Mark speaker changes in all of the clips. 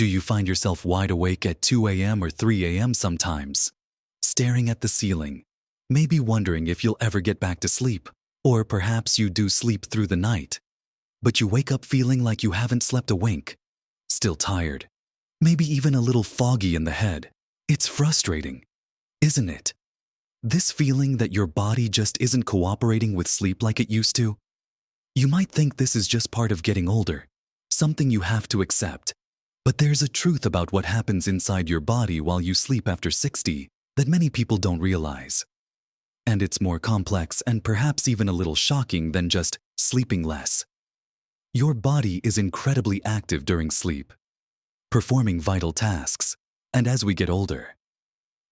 Speaker 1: Do you find yourself wide awake at 2 a.m. or 3 a.m. sometimes, staring at the ceiling, maybe wondering if you'll ever get back to sleep? Or perhaps you do sleep through the night, but you wake up feeling like you haven't slept a wink, still tired, maybe even a little foggy in the head. It's frustrating, isn't it? This feeling that your body just isn't cooperating with sleep like it used to. You might think this is just part of getting older, something you have to accept. But there's a truth about what happens inside your body while you sleep after 60 that many people don't realize. And it's more complex and perhaps even a little shocking than just sleeping less. Your body is incredibly active during sleep, performing vital tasks, and as we get older,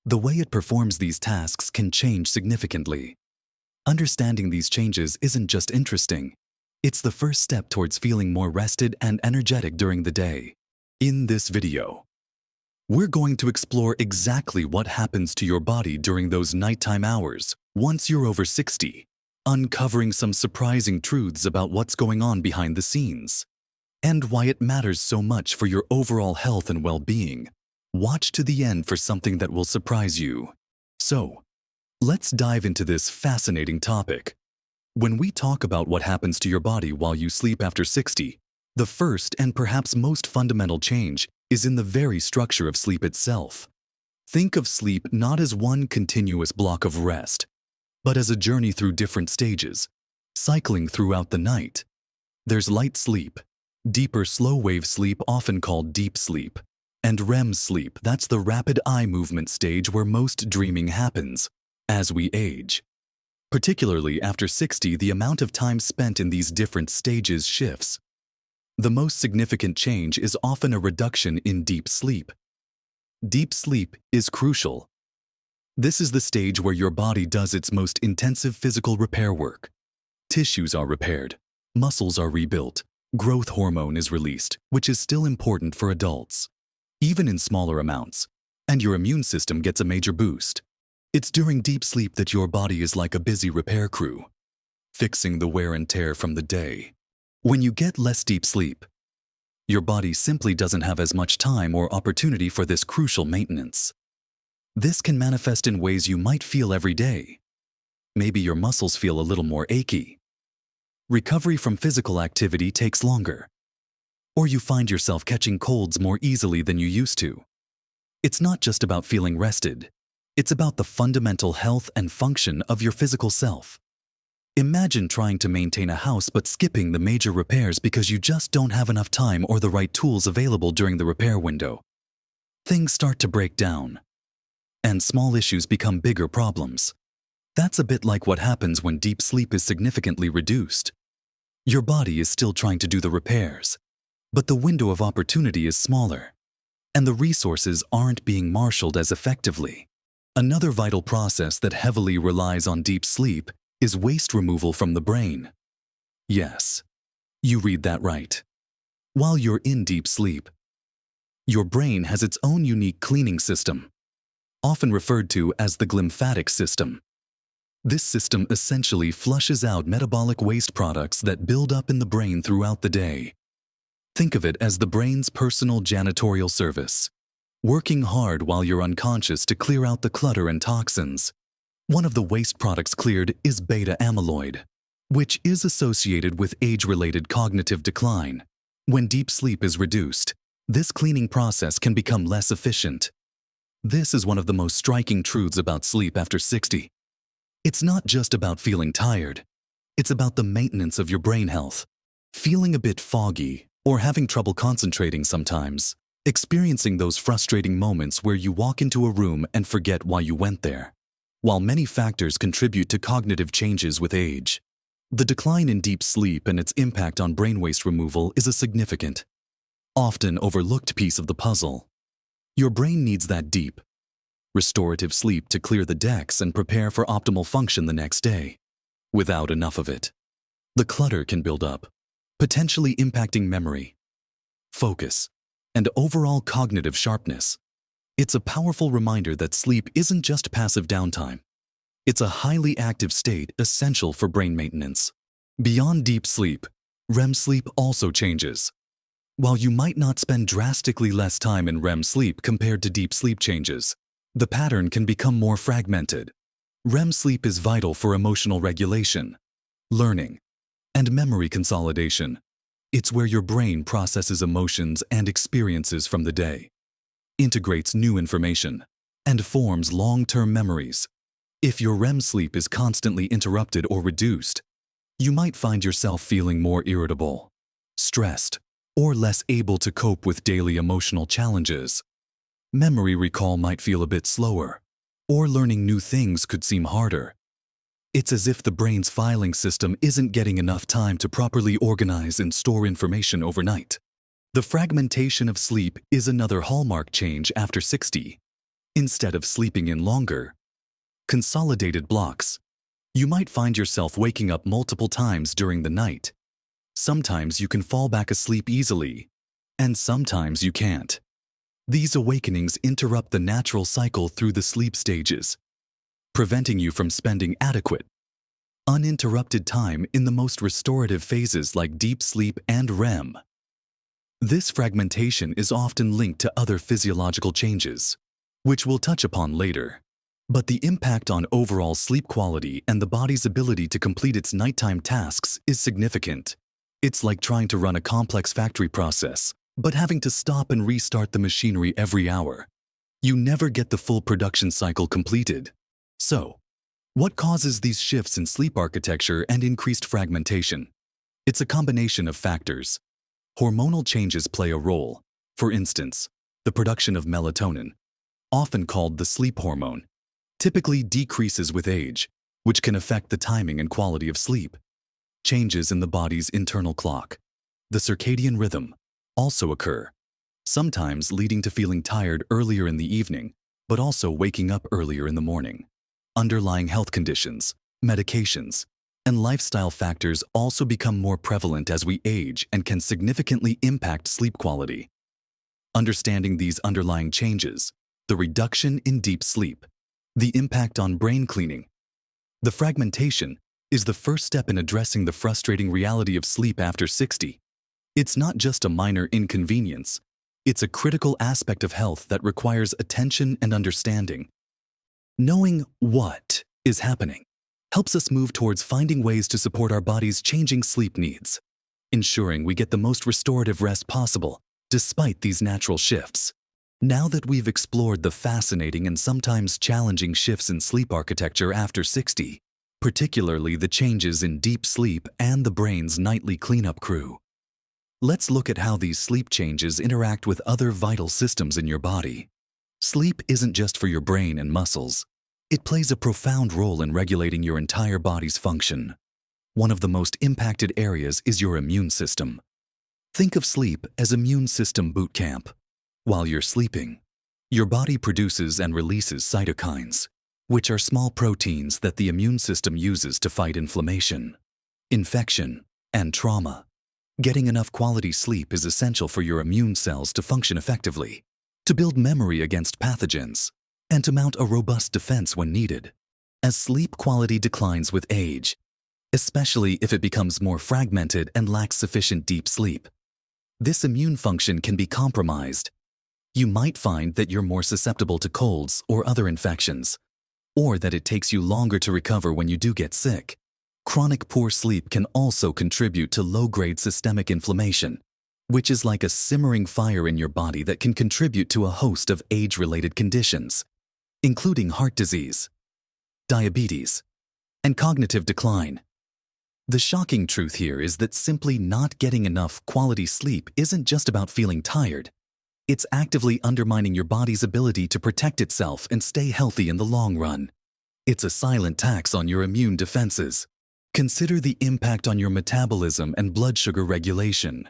Speaker 1: the way it performs these tasks can change significantly. Understanding these changes isn't just interesting, it's the first step towards feeling more rested and energetic during the day. In this video, we're going to explore exactly what happens to your body during those nighttime hours once you're over 60, uncovering some surprising truths about what's going on behind the scenes, and why it matters so much for your overall health and well-being. Watch to the end for something that will surprise you. So, let's dive into this fascinating topic. When we talk about what happens to your body while you sleep after 60, the first and perhaps most fundamental change is in the very structure of sleep itself. Think of sleep not as one continuous block of rest, but as a journey through different stages, cycling throughout the night. There's light sleep, deeper slow-wave sleep often called deep sleep, and REM sleep, that's the rapid eye movement stage where most dreaming happens. As we age, particularly after 60, the amount of time spent in these different stages shifts. The most significant change is often a reduction in deep sleep. Deep sleep is crucial. This is the stage where your body does its most intensive physical repair work. Tissues are repaired, muscles are rebuilt, growth hormone is released, which is still important for adults, even in smaller amounts, and your immune system gets a major boost. It's during deep sleep that your body is like a busy repair crew, fixing the wear and tear from the day. When you get less deep sleep, your body simply doesn't have as much time or opportunity for this crucial maintenance. This can manifest in ways you might feel every day. Maybe your muscles feel a little more achy. Recovery from physical activity takes longer. Or you find yourself catching colds more easily than you used to. It's not just about feeling rested. It's about the fundamental health and function of your physical self. Imagine trying to maintain a house but skipping the major repairs because you just don't have enough time or the right tools available during the repair window. Things start to break down, and small issues become bigger problems. That's a bit like what happens when deep sleep is significantly reduced. Your body is still trying to do the repairs, but the window of opportunity is smaller, and the resources aren't being marshaled as effectively. Another vital process that heavily relies on deep sleep is waste removal from the brain. Yes, you read that right. While you're in deep sleep, your brain has its own unique cleaning system, often referred to as the glymphatic system. This system essentially flushes out metabolic waste products that build up in the brain throughout the day. Think of it as the brain's personal janitorial service, working hard while you're unconscious to clear out the clutter and toxins. One of the waste products cleared is beta amyloid, which is associated with age-related cognitive decline. When deep sleep is reduced, this cleaning process can become less efficient. This is one of the most striking truths about sleep after 60. It's not just about feeling tired. It's about the maintenance of your brain health. Feeling a bit foggy or having trouble concentrating sometimes. Experiencing those frustrating moments where you walk into a room and forget why you went there. While many factors contribute to cognitive changes with age, the decline in deep sleep and its impact on brain waste removal is a significant, often overlooked piece of the puzzle. Your brain needs that deep, restorative sleep to clear the decks and prepare for optimal function the next day. Without enough of it, the clutter can build up, potentially impacting memory, focus, and overall cognitive sharpness. It's a powerful reminder that sleep isn't just passive downtime. It's a highly active state essential for brain maintenance. Beyond deep sleep, REM sleep also changes. While you might not spend drastically less time in REM sleep compared to deep sleep changes, the pattern can become more fragmented. REM sleep is vital for emotional regulation, learning, and memory consolidation. It's where your brain processes emotions and experiences from the day, integrates new information, and forms long-term memories. If your REM sleep is constantly interrupted or reduced, you might find yourself feeling more irritable, stressed, or less able to cope with daily emotional challenges. Memory recall might feel a bit slower, or learning new things could seem harder. It's as if the brain's filing system isn't getting enough time to properly organize and store information overnight. The fragmentation of sleep is another hallmark change after 60. Instead of sleeping in longer, consolidated blocks, you might find yourself waking up multiple times during the night. Sometimes you can fall back asleep easily, and sometimes you can't. These awakenings interrupt the natural cycle through the sleep stages, preventing you from spending adequate, uninterrupted time in the most restorative phases like deep sleep and REM. This fragmentation is often linked to other physiological changes, which we'll touch upon later. But the impact on overall sleep quality and the body's ability to complete its nighttime tasks is significant. It's like trying to run a complex factory process, but having to stop and restart the machinery every hour. You never get the full production cycle completed. So, what causes these shifts in sleep architecture and increased fragmentation? It's a combination of factors. Hormonal changes play a role. For instance, the production of melatonin, often called the sleep hormone, typically decreases with age, which can affect the timing and quality of sleep. Changes in the body's internal clock, the circadian rhythm, also occur, sometimes leading to feeling tired earlier in the evening, but also waking up earlier in the morning. Underlying health conditions, medications, and lifestyle factors also become more prevalent as we age and can significantly impact sleep quality. Understanding these underlying changes, the reduction in deep sleep, the impact on brain cleaning, the fragmentation is the first step in addressing the frustrating reality of sleep after 60. It's not just a minor inconvenience, it's a critical aspect of health that requires attention and understanding. Knowing what is happening helps us move towards finding ways to support our body's changing sleep needs, ensuring we get the most restorative rest possible despite these natural shifts. Now that we've explored the fascinating and sometimes challenging shifts in sleep architecture after 60, particularly the changes in deep sleep and the brain's nightly cleanup crew, let's look at how these sleep changes interact with other vital systems in your body. Sleep isn't just for your brain and muscles. It plays a profound role in regulating your entire body's function. One of the most impacted areas is your immune system. Think of sleep as immune system boot camp. While you're sleeping, your body produces and releases cytokines, which are small proteins that the immune system uses to fight inflammation, infection, and trauma. Getting enough quality sleep is essential for your immune cells to function effectively, to build memory against pathogens, and to mount a robust defense when needed. As sleep quality declines with age, especially if it becomes more fragmented and lacks sufficient deep sleep, this immune function can be compromised. You might find that you're more susceptible to colds or other infections, or that it takes you longer to recover when you do get sick. Chronic poor sleep can also contribute to low-grade systemic inflammation, which is like a simmering fire in your body that can contribute to a host of age-related conditions, including heart disease, diabetes, and cognitive decline. The shocking truth here is that simply not getting enough quality sleep isn't just about feeling tired. It's actively undermining your body's ability to protect itself and stay healthy in the long run. It's a silent tax on your immune defenses. Consider the impact on your metabolism and blood sugar regulation.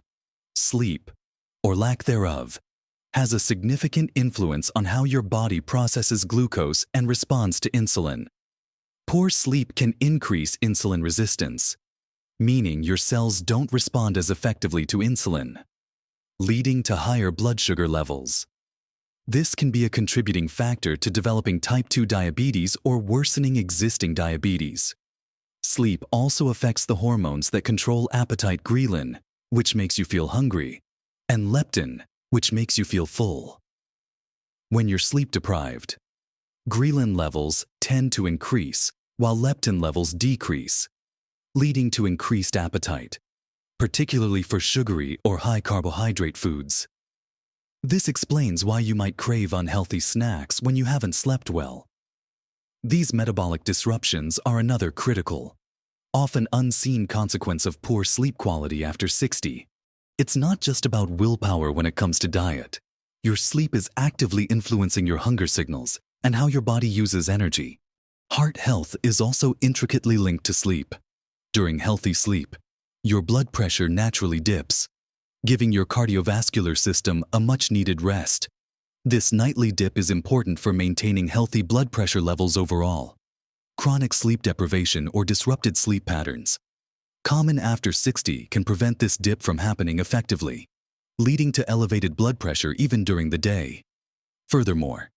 Speaker 1: Sleep, or lack thereof, has a significant influence on how your body processes glucose and responds to insulin. Poor sleep can increase insulin resistance, meaning your cells don't respond as effectively to insulin, leading to higher blood sugar levels. This can be a contributing factor to developing type 2 diabetes or worsening existing diabetes. Sleep also affects the hormones that control appetite, ghrelin, which makes you feel hungry, and leptin, which makes you feel full. When you're sleep deprived, ghrelin levels tend to increase while leptin levels decrease, leading to increased appetite, particularly for sugary or high carbohydrate foods. This explains why you might crave unhealthy snacks when you haven't slept well. These metabolic disruptions are another critical, often unseen consequence of poor sleep quality after 60. It's not just about willpower when it comes to diet. Your sleep is actively influencing your hunger signals and how your body uses energy. Heart health is also intricately linked to sleep. During healthy sleep, your blood pressure naturally dips, giving your cardiovascular system a much-needed rest. This nightly dip is important for maintaining healthy blood pressure levels overall. Chronic sleep deprivation or disrupted sleep patterns, common after 60, can prevent this dip from happening effectively, leading to elevated blood pressure even during the day. Furthermore,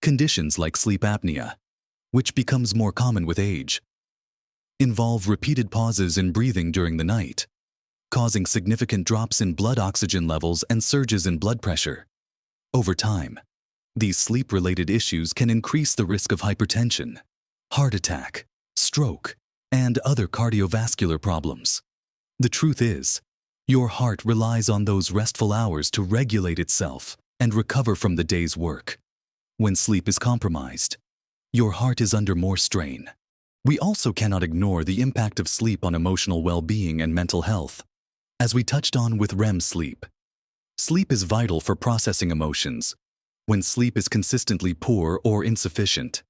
Speaker 1: conditions like sleep apnea, which becomes more common with age, involve repeated pauses in breathing during the night, causing significant drops in blood oxygen levels and surges in blood pressure. Over time, these sleep-related issues can increase the risk of hypertension, heart attack, stroke, and other cardiovascular problems. The truth is, your heart relies on those restful hours to regulate itself and recover from the day's work. When sleep is compromised, your heart is under more strain. We also cannot ignore the impact of sleep on emotional well-being and mental health. As we touched on with REM sleep, sleep is vital for processing emotions. When sleep is consistently poor or insufficient,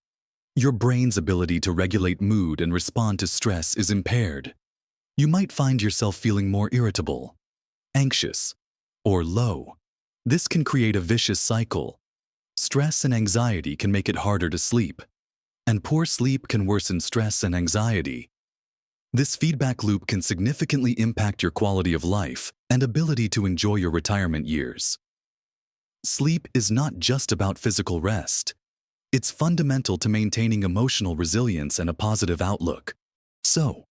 Speaker 1: your brain's ability to regulate mood and respond to stress is impaired. You might find yourself feeling more irritable, anxious, or low. This can create a vicious cycle. Stress and anxiety can make it harder to sleep, and poor sleep can worsen stress and anxiety. This feedback loop can significantly impact your quality of life and ability to enjoy your retirement years. Sleep is not just about physical rest. It's fundamental to maintaining emotional resilience and a positive outlook. So,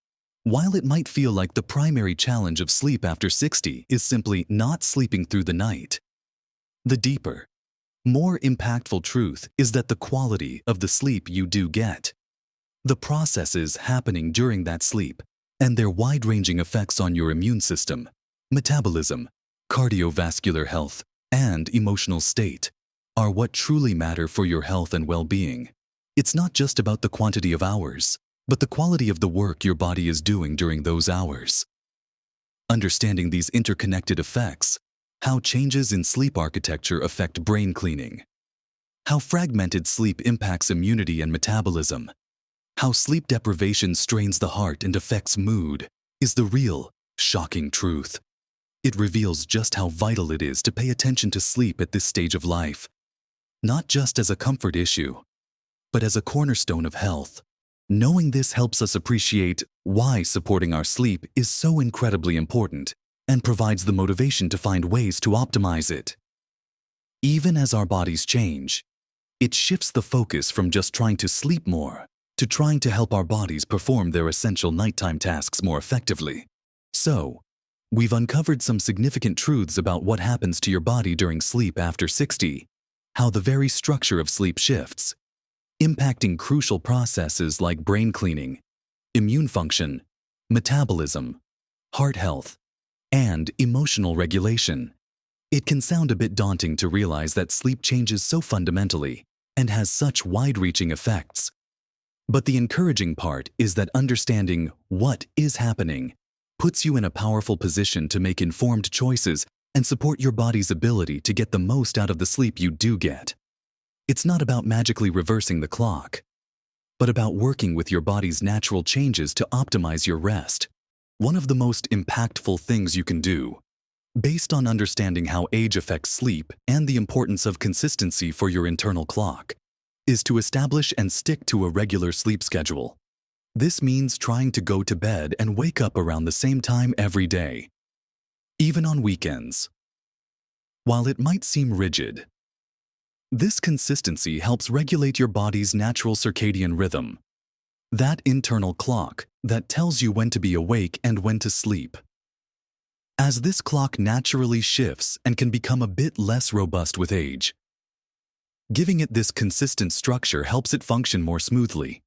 Speaker 1: while it might feel like the primary challenge of sleep after 60 is simply not sleeping through the night, the deeper, more impactful truth is that the quality of the sleep you do get, the processes happening during that sleep, and their wide-ranging effects on your immune system, metabolism, cardiovascular health, and emotional state are what truly matter for your health and well-being. It's not just about the quantity of hours, but the quality of the work your body is doing during those hours. Understanding these interconnected effects, how changes in sleep architecture affect brain cleaning, how fragmented sleep impacts immunity and metabolism, how sleep deprivation strains the heart and affects mood, is the real, shocking truth. It reveals just how vital it is to pay attention to sleep at this stage of life, not just as a comfort issue, but as a cornerstone of health. Knowing this helps us appreciate why supporting our sleep is so incredibly important and provides the motivation to find ways to optimize it. Even as our bodies change, it shifts the focus from just trying to sleep more to trying to help our bodies perform their essential nighttime tasks more effectively. So, we've uncovered some significant truths about what happens to your body during sleep after 60, how the very structure of sleep shifts, impacting crucial processes like brain cleaning, immune function, metabolism, heart health, and emotional regulation. It can sound a bit daunting to realize that sleep changes so fundamentally and has such wide-reaching effects. But the encouraging part is that understanding what is happening puts you in a powerful position to make informed choices and support your body's ability to get the most out of the sleep you do get. It's not about magically reversing the clock, but about working with your body's natural changes to optimize your rest. One of the most impactful things you can do, based on understanding how age affects sleep and the importance of consistency for your internal clock, is to establish and stick to a regular sleep schedule. This means trying to go to bed and wake up around the same time every day, even on weekends. While it might seem rigid, this consistency helps regulate your body's natural circadian rhythm, that internal clock that tells you when to be awake and when to sleep. as this clock naturally shifts and can become a bit less robust with age. Giving it this consistent structure helps it function more smoothly.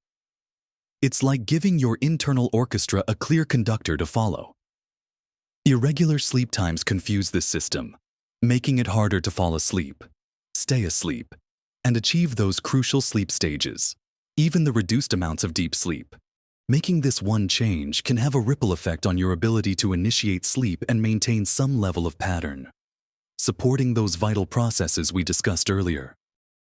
Speaker 1: It's like giving your internal orchestra a clear conductor to follow. Irregular sleep times confuse this system, making it harder to fall asleep, stay asleep, and achieve those crucial sleep stages, even the reduced amounts of deep sleep. Making this one change can have a ripple effect on your ability to initiate sleep and maintain some level of pattern, supporting those vital processes we discussed earlier.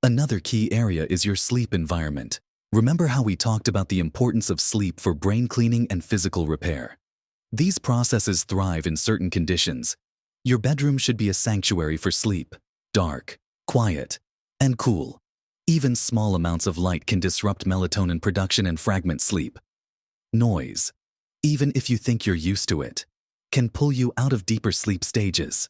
Speaker 1: Another key area is your sleep environment. Remember how we talked about the importance of sleep for brain cleaning and physical repair? These processes thrive in certain conditions. Your bedroom should be a sanctuary for sleep, dark, quiet, and cool. Even small amounts of light can disrupt melatonin production and fragment sleep. Noise, even if you think you're used to it, can pull you out of deeper sleep stages.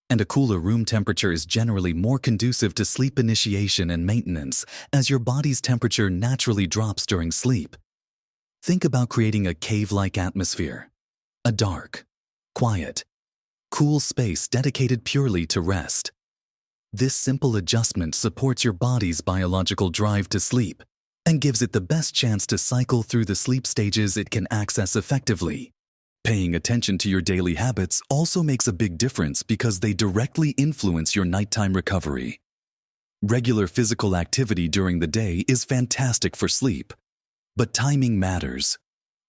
Speaker 1: And a cooler room temperature is generally more conducive to sleep initiation and maintenance, as your body's temperature naturally drops during sleep. Think about creating a cave-like atmosphere, a dark, quiet, cool space dedicated purely to rest. This simple adjustment supports your body's biological drive to sleep and gives it the best chance to cycle through the sleep stages it can access effectively. Paying attention to your daily habits also makes a big difference because they directly influence your nighttime recovery. Regular physical activity during the day is fantastic for sleep, but timing matters.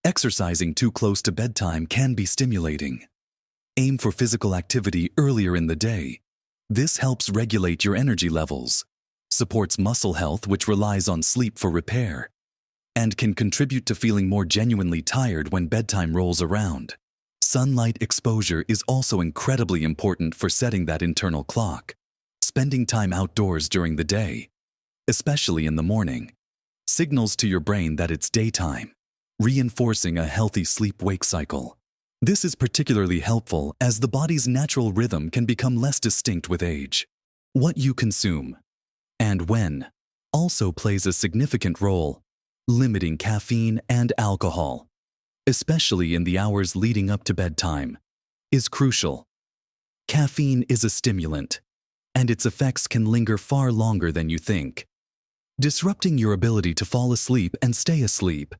Speaker 1: Exercising too close to bedtime can be stimulating. Aim for physical activity earlier in the day. This helps regulate your energy levels, supports muscle health, which relies on sleep for repair, and can contribute to feeling more genuinely tired when bedtime rolls around. Sunlight exposure is also incredibly important for setting that internal clock. Spending time outdoors during the day, especially in the morning, signals to your brain that it's daytime, reinforcing a healthy sleep-wake cycle. This is particularly helpful as the body's natural rhythm can become less distinct with age. What you consume, and when, also plays a significant role. Limiting caffeine and alcohol, especially in the hours leading up to bedtime, is crucial. Caffeine is a stimulant, and its effects can linger far longer than you think, disrupting your ability to fall asleep and stay asleep.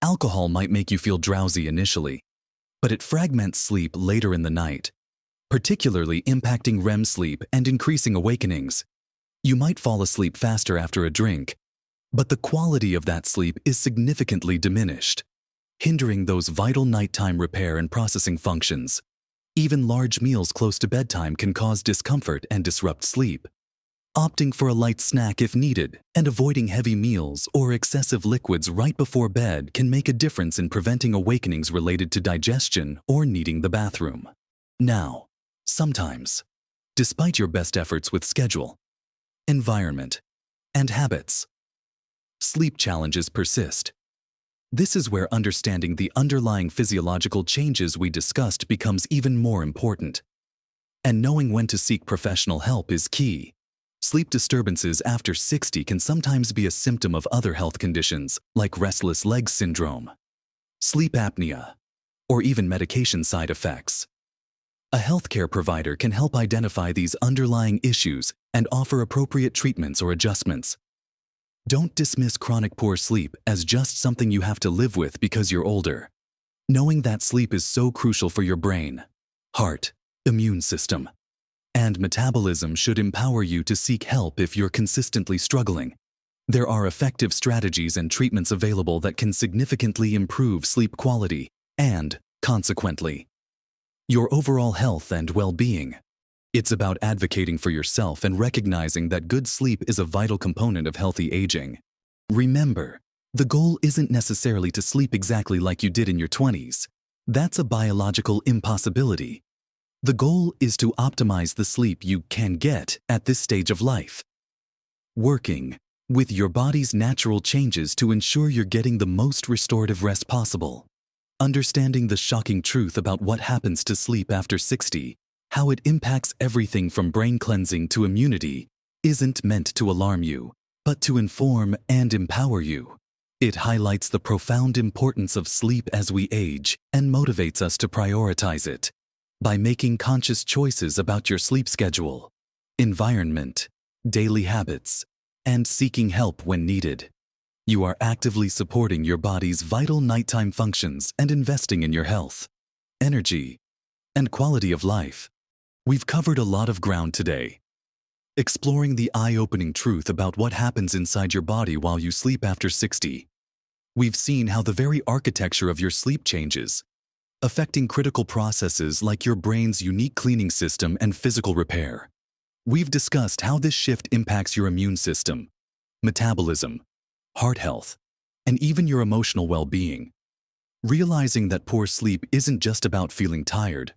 Speaker 1: Alcohol might make you feel drowsy initially, but it fragments sleep later in the night, particularly impacting REM sleep and increasing awakenings. You might fall asleep faster after a drink, but the quality of that sleep is significantly diminished, hindering those vital nighttime repair and processing functions. Even large meals close to bedtime can cause discomfort and disrupt sleep. Opting for a light snack if needed and avoiding heavy meals or excessive liquids right before bed can make a difference in preventing awakenings related to digestion or needing the bathroom. Now, sometimes, despite your best efforts with schedule, environment, and habits, sleep challenges persist. This is where understanding the underlying physiological changes we discussed becomes even more important. And knowing when to seek professional help is key. Sleep disturbances after 60 can sometimes be a symptom of other health conditions like restless leg syndrome, sleep apnea, or even medication side effects. A healthcare provider can help identify these underlying issues and offer appropriate treatments or adjustments. Don't dismiss chronic poor sleep as just something you have to live with because you're older. Knowing that sleep is so crucial for your brain, heart, immune system, and metabolism should empower you to seek help if you're consistently struggling. There are effective strategies and treatments available that can significantly improve sleep quality and, consequently, your overall health and well-being. It's about advocating for yourself and recognizing that good sleep is a vital component of healthy aging. Remember, the goal isn't necessarily to sleep exactly like you did in your 20s. That's a biological impossibility. The goal is to optimize the sleep you can get at this stage of life, working with your body's natural changes to ensure you're getting the most restorative rest possible. Understanding the shocking truth about what happens to sleep after 60, how it impacts everything from brain cleansing to immunity, isn't meant to alarm you, but to inform and empower you. It highlights the profound importance of sleep as we age and motivates us to prioritize it. By making conscious choices about your sleep schedule, environment, daily habits, and seeking help when needed, you are actively supporting your body's vital nighttime functions and investing in your health, energy, and quality of life. We've covered a lot of ground today, exploring the eye-opening truth about what happens inside your body while you sleep after 60. We've seen how the very architecture of your sleep changes, affecting critical processes like your brain's unique cleaning system and physical repair. We've discussed how this shift impacts your immune system, metabolism, heart health, and even your emotional well-being. Realizing that poor sleep isn't just about feeling tired,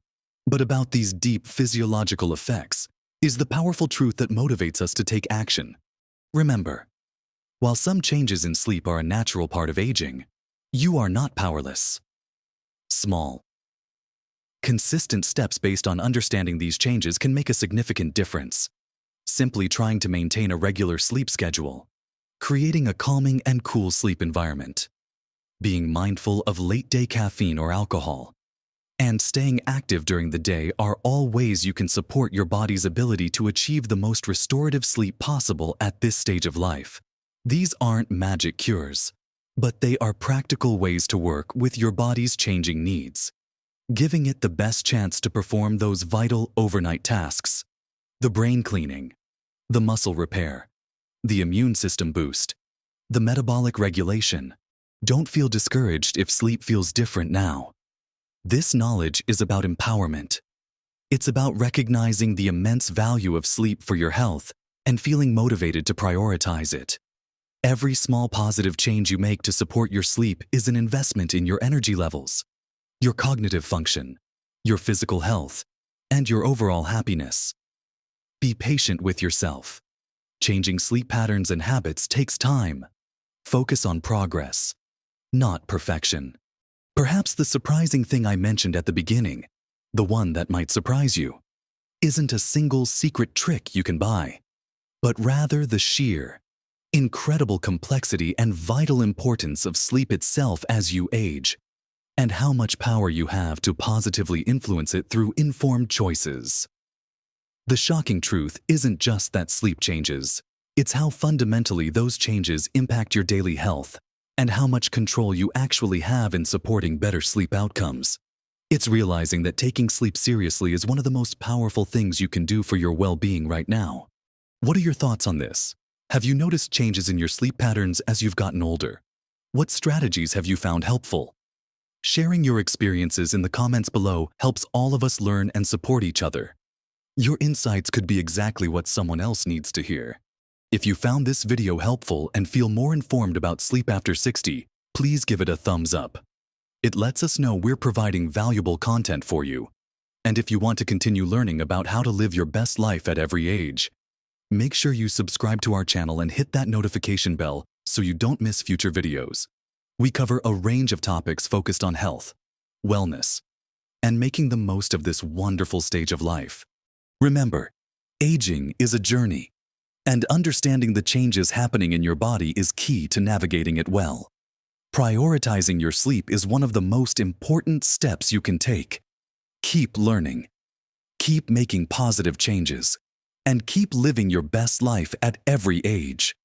Speaker 1: but about these deep physiological effects, is the powerful truth that motivates us to take action. Remember, while some changes in sleep are a natural part of aging, you are not powerless. Small, consistent steps based on understanding these changes can make a significant difference. Simply trying to maintain a regular sleep schedule, creating a calming and cool sleep environment, being mindful of late-day caffeine or alcohol, and staying active during the day are all ways you can support your body's ability to achieve the most restorative sleep possible at this stage of life. These aren't magic cures, but they are practical ways to work with your body's changing needs, giving it the best chance to perform those vital overnight tasks: the brain cleaning, the muscle repair, the immune system boost, the metabolic regulation. Don't feel discouraged if sleep feels different now. This knowledge is about empowerment. It's about recognizing the immense value of sleep for your health and feeling motivated to prioritize it. Every small positive change you make to support your sleep is an investment in your energy levels, your cognitive function, your physical health, and your overall happiness. Be patient with yourself. Changing sleep patterns and habits takes time. Focus on progress, not perfection. Perhaps the surprising thing I mentioned at the beginning, the one that might surprise you, isn't a single secret trick you can buy, but rather the sheer, incredible complexity and vital importance of sleep itself as you age, and how much power you have to positively influence it through informed choices. The shocking truth isn't just that sleep changes, it's how fundamentally those changes impact your daily health and how much control you actually have in supporting better sleep outcomes. It's realizing that taking sleep seriously is one of the most powerful things you can do for your well-being right now. What are your thoughts on this? Have you noticed changes in your sleep patterns as you've gotten older? What strategies have you found helpful? Sharing your experiences in the comments below helps all of us learn and support each other. Your insights could be exactly what someone else needs to hear. If you found this video helpful and feel more informed about sleep after 60, please give it a thumbs up. It lets us know we're providing valuable content for you. And if you want to continue learning about how to live your best life at every age, make sure you subscribe to our channel and hit that notification bell so you don't miss future videos. We cover a range of topics focused on health, wellness, and making the most of this wonderful stage of life. Remember, aging is a journey, and understanding the changes happening in your body is key to navigating it well. Prioritizing your sleep is one of the most important steps you can take. Keep learning, keep making positive changes, and keep living your best life at every age.